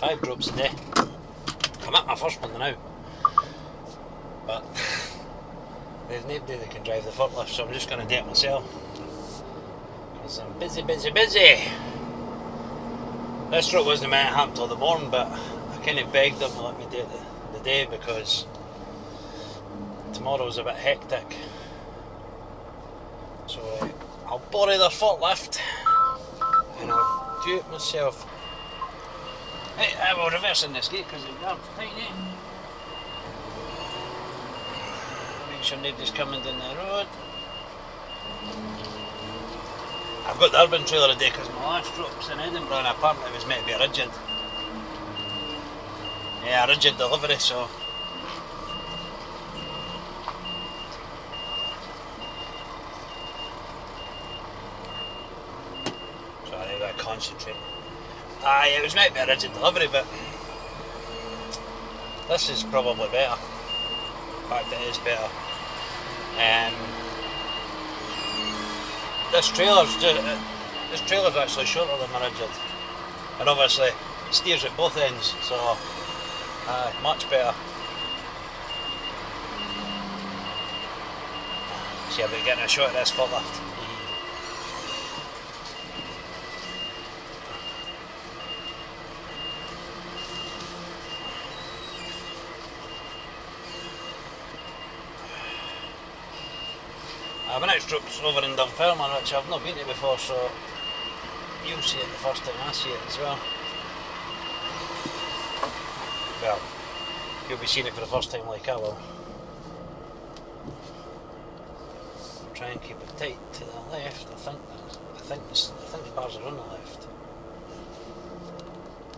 5 drops a day. I'm at my first one now, but there's nobody that can drive the forklift, so I'm just going to do it myself because I'm busy. This drop wasn't meant to happen till the morning, but I kind of begged them to let me do it the day because tomorrow's a bit hectic. So I'll borrow their forklift and I'll do it myself. Hey, I will reverse in this gate because the guard's tiny. Make sure nobody's coming down the road. I've got the urban trailer today because my last drop's in Edinburgh and apparently it was meant to be a rigid. Yeah, a rigid delivery, so. Sorry, I've got to concentrate. Aye, it was meant to be a rigid delivery, but this is probably better. In fact, it is better. And this trailer's actually shorter than my rigid, and obviously steers at both ends, so much better. See, I'll be getting a shot at this forklift. My next drop's over in Dunfermline, which I've not been to before, so you'll see it the first time I see it as well. Well, you'll be seeing it for the first time like I will. I'll try and keep it tight to the left. I think the bars are on the left.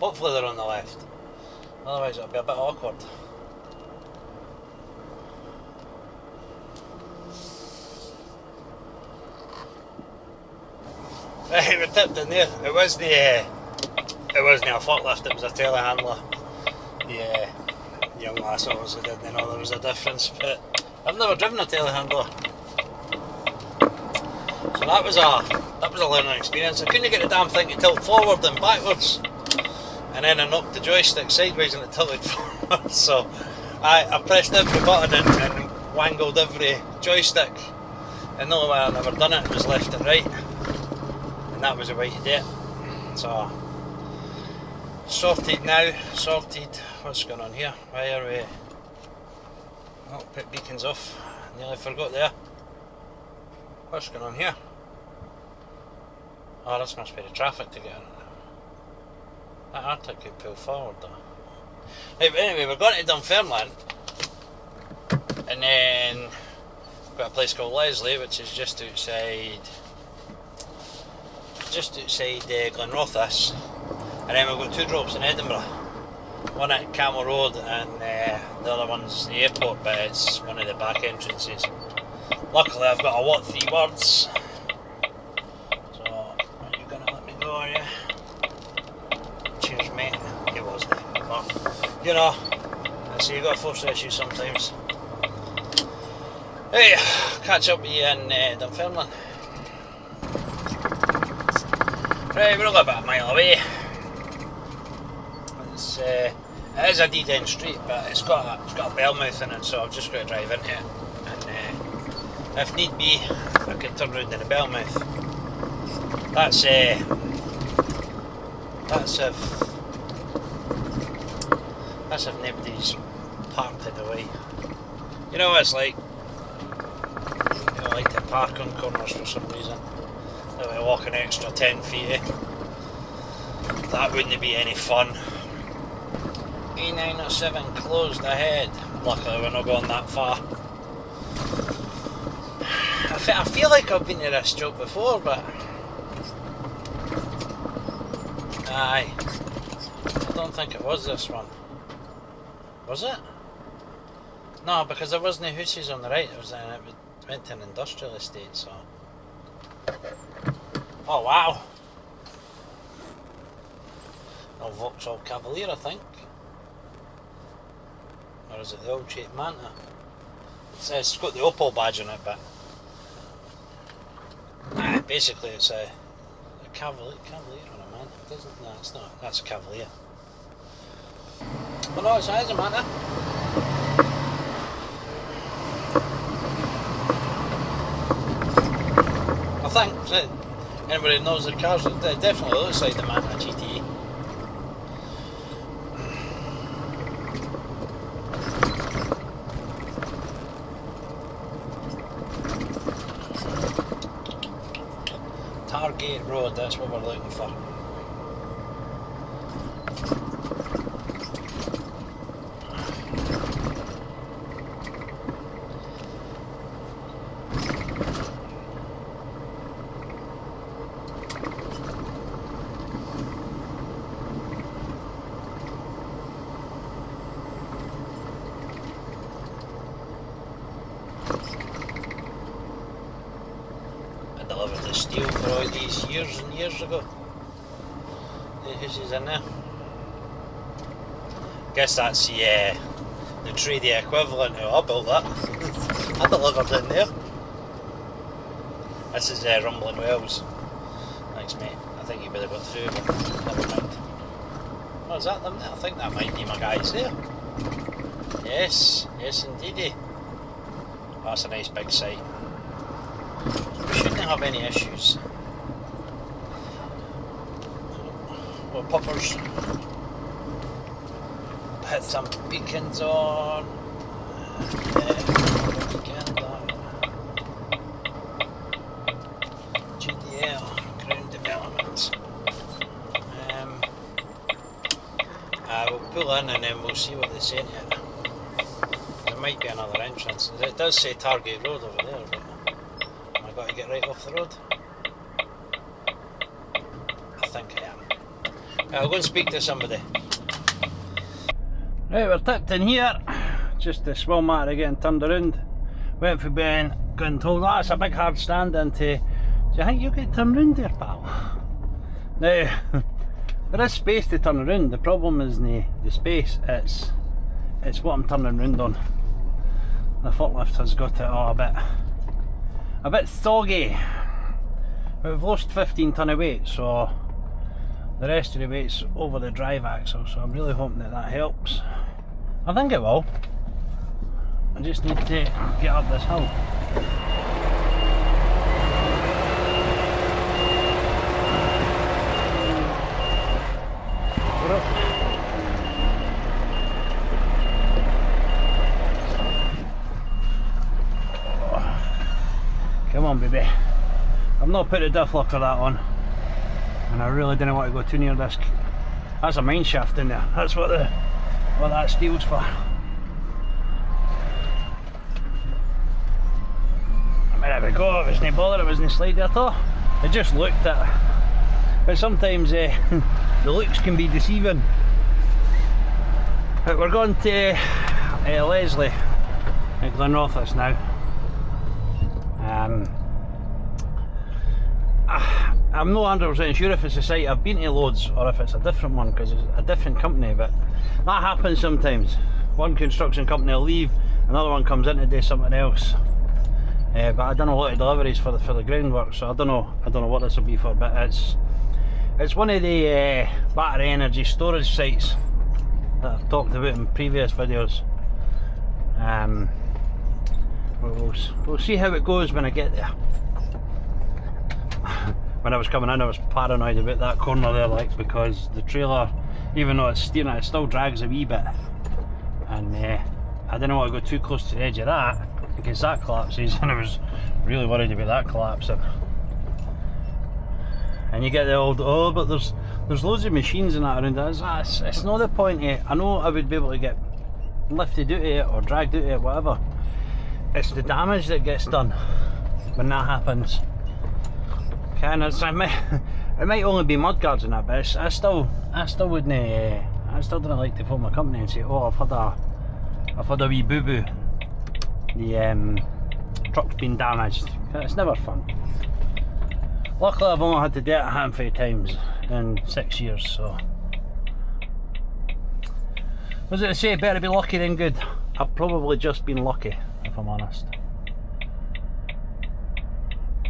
Hopefully they're on the left. Otherwise it'll be a bit awkward. Right, we tipped in there. It wasn't a forklift, it was a telehandler. The young lass obviously didn't know there was a difference, but I've never driven a telehandler. So that was a learning experience. I couldn't get the damn thing to tilt forward and backwards, and then I knocked the joystick sideways and it tilted forward. So I pressed every button and wangled every joystick, and the only way I've ever done it was left and right. That was the way to do it. So sorted now, What's going on here? Why are we? Oh, put beacons off. Nearly forgot there. What's going on here? Oh, this must be the traffic to get in. That Arctic could pull forward though. Right, but anyway, we're going to Dunfermline, and then we've got a place called Leslie, which is just outside Glenrothes, and then we've got 2 drops in Edinburgh, one at Camel Road and the other one's the airport, but it's one of the back entrances. Luckily I've got a what 3 words, so are you going to let me go, are you? Cheers mate, it was but you know, I see you've got to force the issue sometimes. Hey, catch up with you in Dunfermline. Right, we're only about a mile away. It is a dead-end street, but it's got a bellmouth in it, so I've just got to drive into it. And if need be, I can turn round in the bellmouth. That's if nobody's parked in the way. You know what it's like? I like to park on corners for some reason. If I walk an extra 10 feet, that wouldn't be any fun. A907 closed ahead. Luckily we're not going that far. I feel like I've been to this job before, but aye, I don't think it was this one. Was it? No, because there wasn't houses on the right. It went to an industrial estate, so. Oh wow! A Vauxhall Cavalier, I think. Or is it the old shape Manta? It's got the Opel badge on it, but basically it's a Cavalier on a Manta. It doesn't? No, it's not. That's a Cavalier. But no, it doesn't matter. I think that anybody who knows the cars, it definitely looks like the Manta GTE. Targate Road, that's what we're looking for. I delivered the steel for all these years and years ago. The houses in there. Guess that's the tradie equivalent of I built that. I delivered in there. This is Rumbling Wells. Thanks mate. I think you better got through, but never mind. Oh, is that them there? I think that might be my guys there. Yes, yes indeedy. Oh, that's a nice big site. We shouldn't have any issues. Well, poppers. Hit some beacons on. Beacon on. GDL, ground development. We'll pull in and then we'll see what they say to it. There might be another entrance. It does say Target Road over there, but I've got to get right off the road. I think I am. I'll go and speak to somebody. Right, we're tipped in here. Just the swell matter getting turned around. Went for Ben, got and told, that's a big hard stand into. Do you think you'll get turned around there, pal? Now, there is space to turn around. The problem isn't the space, it's what I'm turning around on. The forklift has got it all a bit soggy. We've lost 15 tonne of weight, so the rest of the weight's over the drive axle, so I'm really hoping that helps. I think it will. I just need to get up this hill. Come on baby. I've not put the diff locker that on, and I really didn't want to go too near this. That's a mine shaft in there. That's what that steel's for. I mean, there we go. It wasn't bother. It wasn't slidey at all. It just looked at. But sometimes the looks can be deceiving. But we're going to Leslie at Glenrothes now. I'm not 100% sure if it's a site I've been to loads or if it's a different one, because it's a different company, but that happens sometimes. One construction company will leave, another one comes in to do something else. But I done a lot of deliveries for the groundwork, so I don't know what this will be for, but it's one of the battery energy storage sites that I've talked about in previous videos. We'll see how it goes when I get there. When I was coming in, I was paranoid about that corner there, like, because the trailer, even though it's steering it still drags a wee bit, and I didn't want to go too close to the edge of that in case that collapses, and I was really worried about that collapsing. And you get the old, oh, but there's loads of machines and that around. It's not the point of it. I know I would be able to get lifted out of it or dragged out of it, whatever. It's the damage that gets done when that happens. And it might only be mudguards and that, but I still wouldn't. I still don't like to phone my company and say, oh, I've had a wee boo boo. The truck's been damaged. It's never fun. Luckily, I've only had to do it a handful of times in 6 years, so. Was it to say better be lucky than good? I've probably just been lucky, if I'm honest.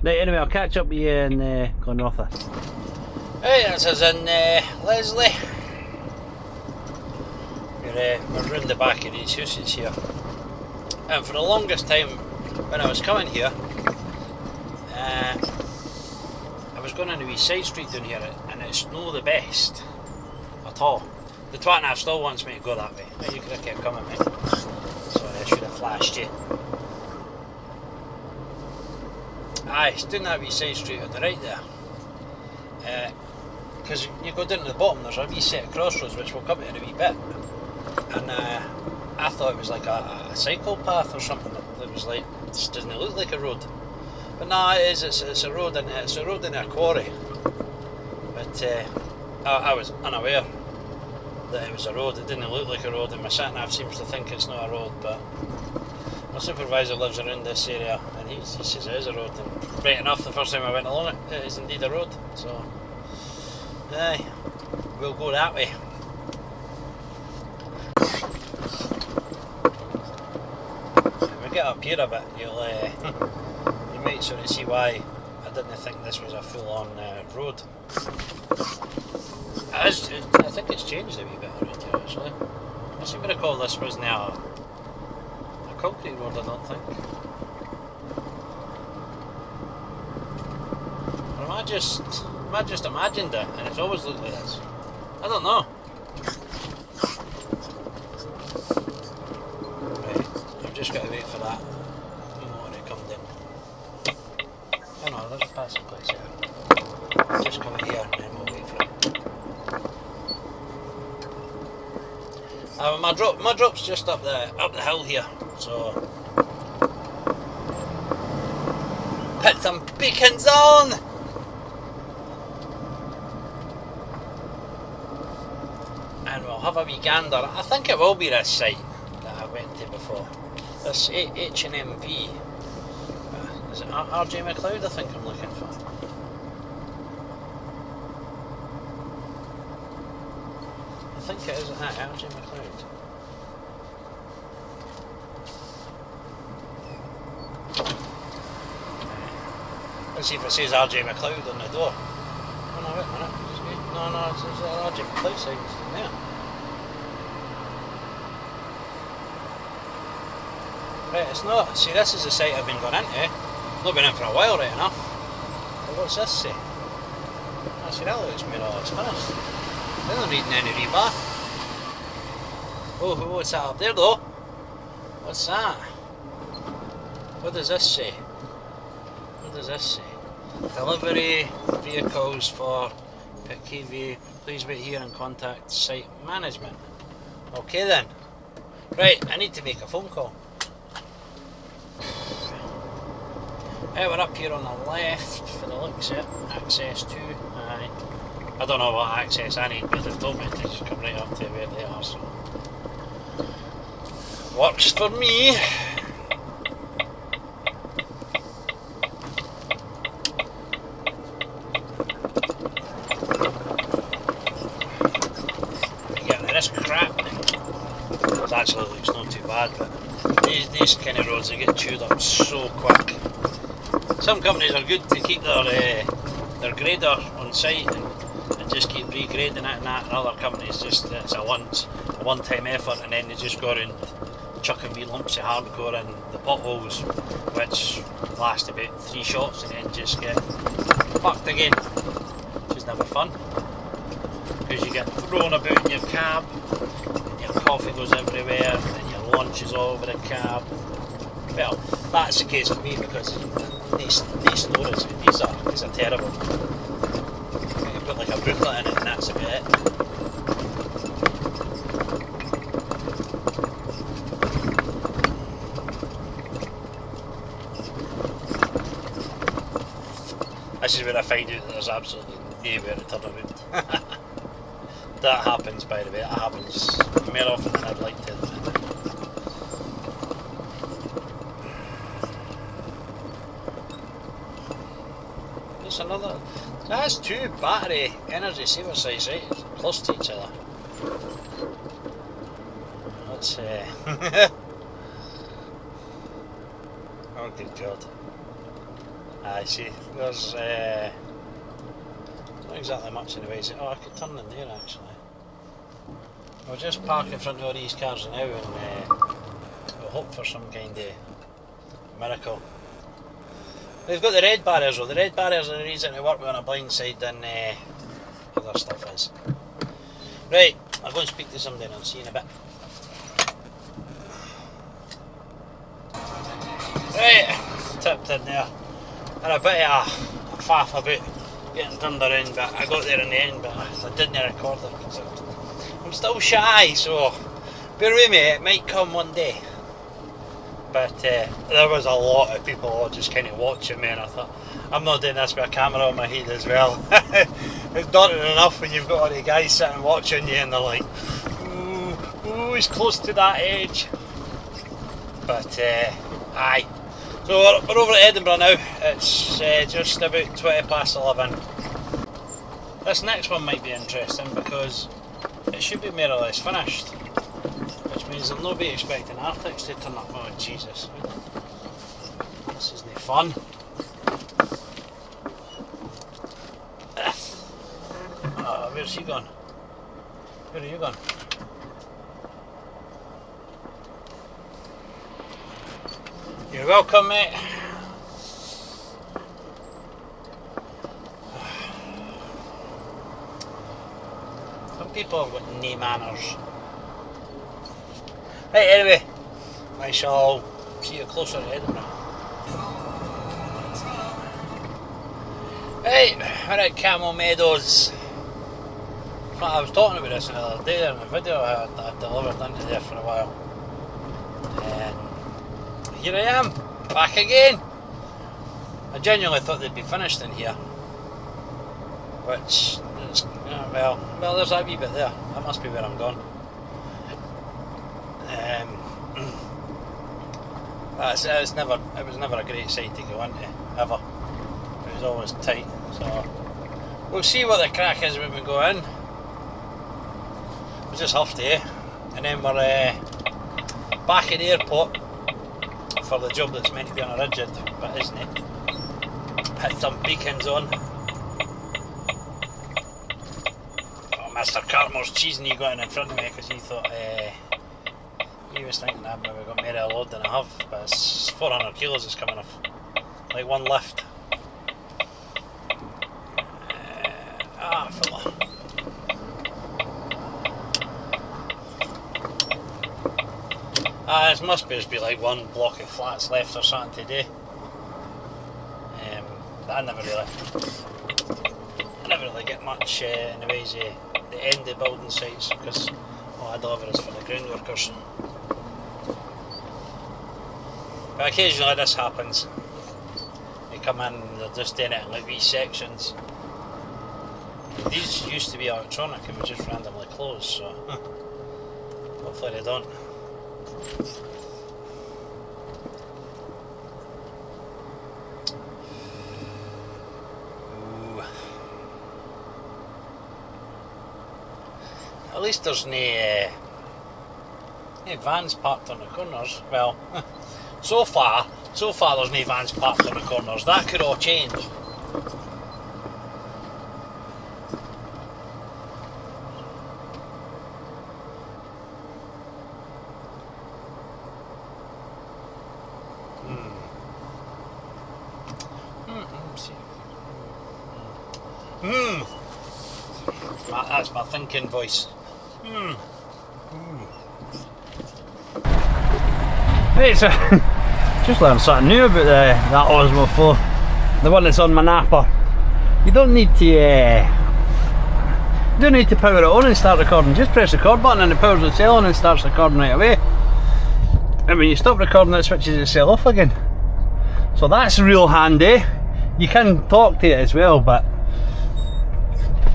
Right, anyway, I'll catch up with you in Glenrothes. Right, this is in Leslie. we're round the back of these houses here. And for the longest time when I was coming here, I was going on a wee side street down here, and it's no the best at all. The twat now still wants me to go that way. You could have kept coming, mate. Sorry, I should have flashed you. Aye, it's down that wee side street on the right there. Because you go down to the bottom, there's a wee set of crossroads which we'll come to in a wee bit. And I thought it was like a cycle path or something. It was like, it just doesn't look like a road. But no, it is. It's a road, and it's a road in a quarry. But I was unaware that it was a road. It didn't look like a road, and my sat nav seems to think it's not a road. But my supervisor lives around this area, and he says it is a road. And right enough, the first time I went along it, it is indeed a road. So, aye, we'll go that way. If we get up here a bit, you'll you might sort of see why I didn't think this was a full-on road. I think it's changed a wee bit around here actually. I seem to recall this was now a concrete road, I don't think. Or am I just imagined it and it's always looked like this? I don't know. Right, I've just got to wait for that motor to come down. Oh no, there's a passing place here. Just come in here and then we'll wait for it. My drop's just up the hill here, so put some beacons on. And we'll have a wee gander. I think it will be this site that I went to before. This H&MV. Is it RJ McLeod I think I'm looking for? I think it is RJ McLeod. Let's see if it says RJ McLeod on the door. Oh no, wait a minute. No, it says RJ McLeod sign in there. Right, it's not. See, this is the site I've been going into. Not been in for a while, right enough. But what's this say? I see, that looks more or less finished. They're not needing any rebar. Oh, what's that up there though? What's that? What does this say? What does this say? Delivery vehicles for PKV. Please wait here and contact site management. Okay then. Right, I need to make a phone call. Right, we're up here on the left for the looks of it. Access to. I don't know what access I need, but they've told me to just come right up to where they are, so works for me. Yeah, this crap it actually looks not too bad, but these kind of roads, they get chewed up so quick. Some companies are good to keep their grader on site and just keep regrading it and that, and other companies just, it's a one-time effort, and then they just go around chucking wee lumps of hardcore in the potholes, which last about 3 shots and then just get fucked again, which is never fun, because you get thrown about in your cab, and your coffee goes everywhere, and your lunch is all over the cab. Well, that's the case for me, because these storage, these are terrible. You put like a booklet in it and that's about it. This is where I find out that there's absolutely nowhere to turn around. That happens, by the way, that happens more often than I'd like to admit. Another, that's 2 battery energy saver sites right close to each other. Let's oh good god. I see, there's not exactly much in the way. Oh, I could turn in there actually. We'll just park in front of all these cars now and we'll hope for some kind of miracle. We've got the red barriers though. The red barriers are the reason to work with on a blind side than other stuff is. Right, I'll go and speak to somebody and I'll see you in a bit. Right, tipped in there. Had a bit of a faff about getting turned around, but I got there in the end, but I didn't record it because I'm still shy, so bear with me, it might come one day. But there was a lot of people all just kind of watching me, and I thought, I'm not doing this with a camera on my head as well. It's daunting enough when you've got all the guys sitting watching you and they're like, ooh, he's close to that edge. But aye. So we're over at Edinburgh now. It's just about 20 past 11. This next one might be interesting because it should be more or less finished, which means they'll not be expecting Arctics to turn up. Oh Jesus, this isn't fun. Oh, where's she gone? Where are you gone? You're welcome, mate. Some people have got no manners. Right, anyway, I shall see you closer to Edinburgh. Right, we're at Camel Meadows. I was talking about this the other day in a video I delivered into there for a while. And here I am, back again. I genuinely thought they'd be finished in here. Which, is, well, there's that wee bit there. That must be where I'm going. It was never a great site to go into, ever. It was always tight, so we'll see what the crack is when we go in. We just have to, and then we're back at the airport for the job that's meant to be on a rigid, but isn't it? Hit some beacons on. Oh, Mr. Cartmore's cheesing you got in front of me because he thought he was thinking I've maybe got more of a load than I have, but it's 400 kilos it's coming off, like one lift. Fella. It must be just be like one block of flats left or something today. But I never really get much in the ways of the end of building sites because all I deliver is for the ground workers. But occasionally this happens. They come in and they're just doing it in like wee sections. These used to be electronic and we just randomly closed, so hopefully they don't. Ooh. At least there's no vans parked on the corners. Well, so far there's no vans parked on the corners. That could all change. That's my thinking voice. Hey, so just learned something new about that Osmo 4, the one that's on my Napa. You don't need to power it on and start recording. Just press the record button and it powers itself on and starts recording right away. And when you stop recording, it switches itself off again. So that's real handy. You can talk to it as well, but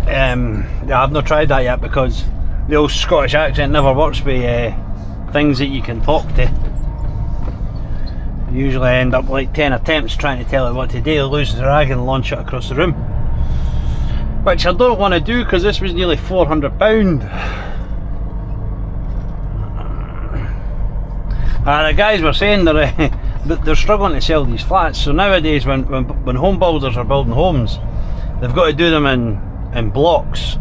yeah, I've not tried that yet because the old Scottish accent never works with things that you can talk to. You usually end up like 10 attempts trying to tell it what to do, lose the rag and launch it across the room. Which I don't want to do because this was nearly £400. The guys were saying they're struggling to sell these flats, so nowadays when home builders are building homes, they've got to do them in blocks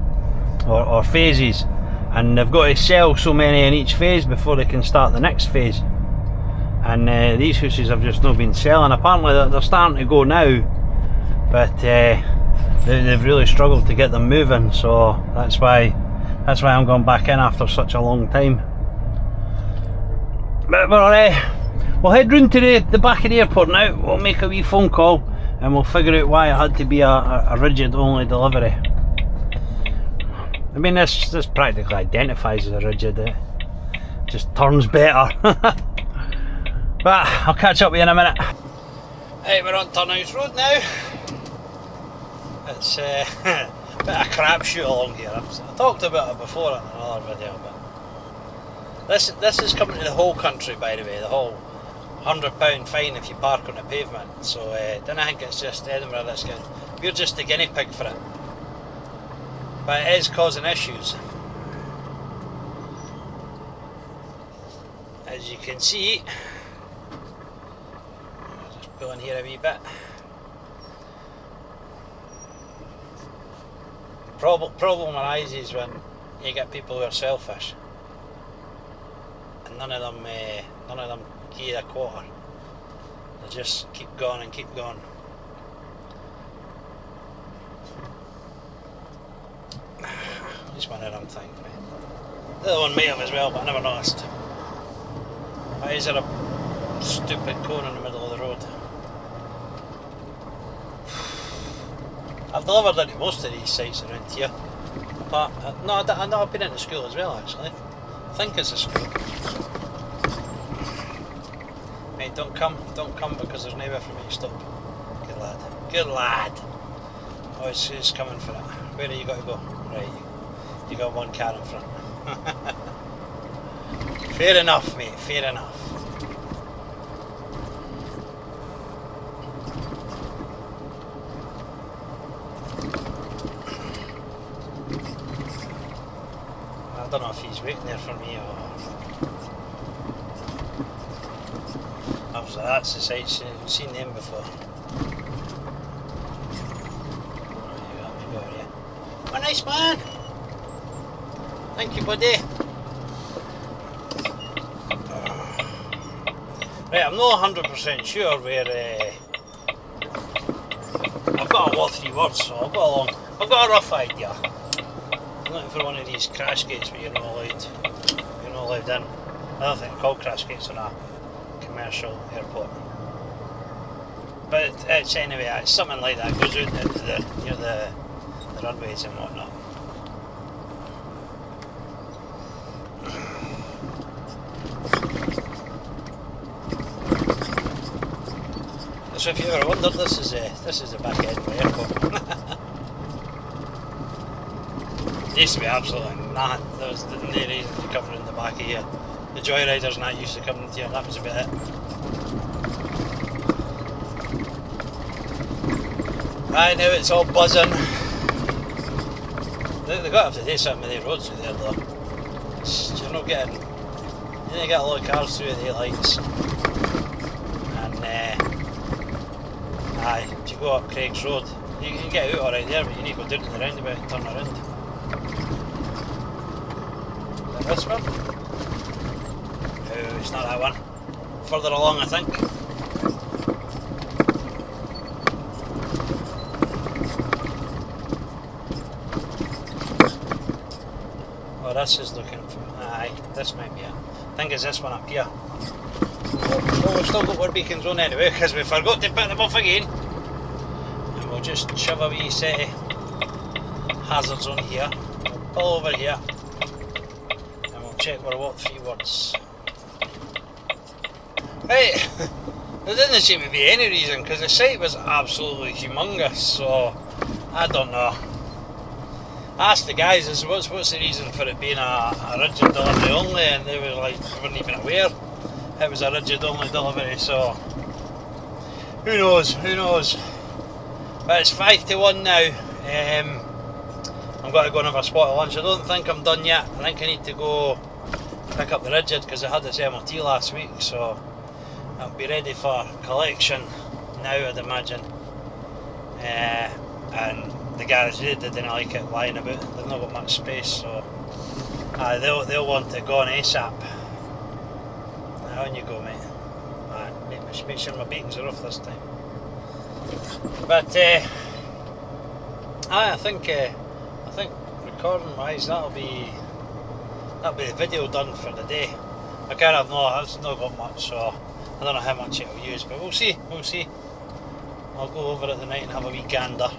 or phases, and they've got to sell so many in each phase before they can start the next phase. And these houses have just not been selling. Apparently they're starting to go now, but they've really struggled to get them moving, so that's why I'm going back in after such a long time. But we'll head round to the back of the airport now. We'll make a wee phone call and we'll figure out why it had to be a rigid only delivery. I mean, this practically identifies as a rigid, it just turns better. But I'll catch up with you in a minute. Right, we're on Turnhouse Road now. It's a bit of a crapshoot along here. I talked about it before in another video, but this is coming to the whole country, by the way. The whole £100 fine if you park on the pavement. So I don't think it's just Edinburgh that's good. We're just the guinea pig for it. But it is causing issues. As you can see, I'll just pull in here a wee bit. The problem arises when you get people who are selfish, and none of them give you a quarter. They just keep going and keep going. Just one of them things, mate. The other one may have as well, but I never noticed. Why is there a stupid cone in the middle of the road? I've delivered into most of these sites around here. But no, I've been into school as well, actually. I think it's a school. Mate, don't come because there's nowhere for me to stop. Good lad. Good lad. Oh, it's coming for it. Where have you got to go? Right. You got one car in front. Fair enough, mate, fair enough. I don't know if he's waiting there for me or... Obviously that's the site, I've seen them before. Oh, nice man! Thank you, buddy. Right, I'm not 100% sure where... I've got a lot of 3 words, so I've got a rough idea. I'm looking for one of these crash gates, but you're not allowed in. I don't think they're called crash gates on a commercial airport. But it's anyway, it's something like that. It goes out into near the runways and whatnot. So if you ever wondered, this is the back end of the airport. It used to be absolutely nothing. There was no reason to come around the back of here. The joyriders not used to come into here, that was about it. Right, now it's all buzzing. They've got to have to do something with the roads through there though. You're not getting... You need to get a lot of cars through the lights. And aye, if you go up Craig's Road, you can get out alright there, but you need to go down to the roundabout and turn around. Is that this one? No, it's not that one. Further along, I think. Oh, this is looking for... Aye, this might be it. I think it's this one up here. Oh, we've still got our beacons on anyway, because we forgot to put them off again. And we'll just shove a wee set of hazards on here. We'll pull over here. And we'll check we're what 3 words. Right, there didn't seem to be any reason, because the site was absolutely humongous, so I don't know. I asked the guys, what's the reason for it being a rigid delivery only, and they were like, they weren't even aware it was a rigid only delivery, so who knows. But it's 5 to 1 now. I'm going to go and have a spot of lunch. I don't think I'm done yet. I think I need to go pick up the rigid because I had this MOT last week, so I'll be ready for collection now, I'd imagine. And the garage didn't like it lying about. They've not got much space, so They'll want it gone ASAP. On you go, mate. Make sure my beatings are off this time. But I think recording wise that'll be the video done for the day. I kind of know it's not got much, so I don't know how much it'll use, but we'll see. I'll go over it tonight and have a wee gander.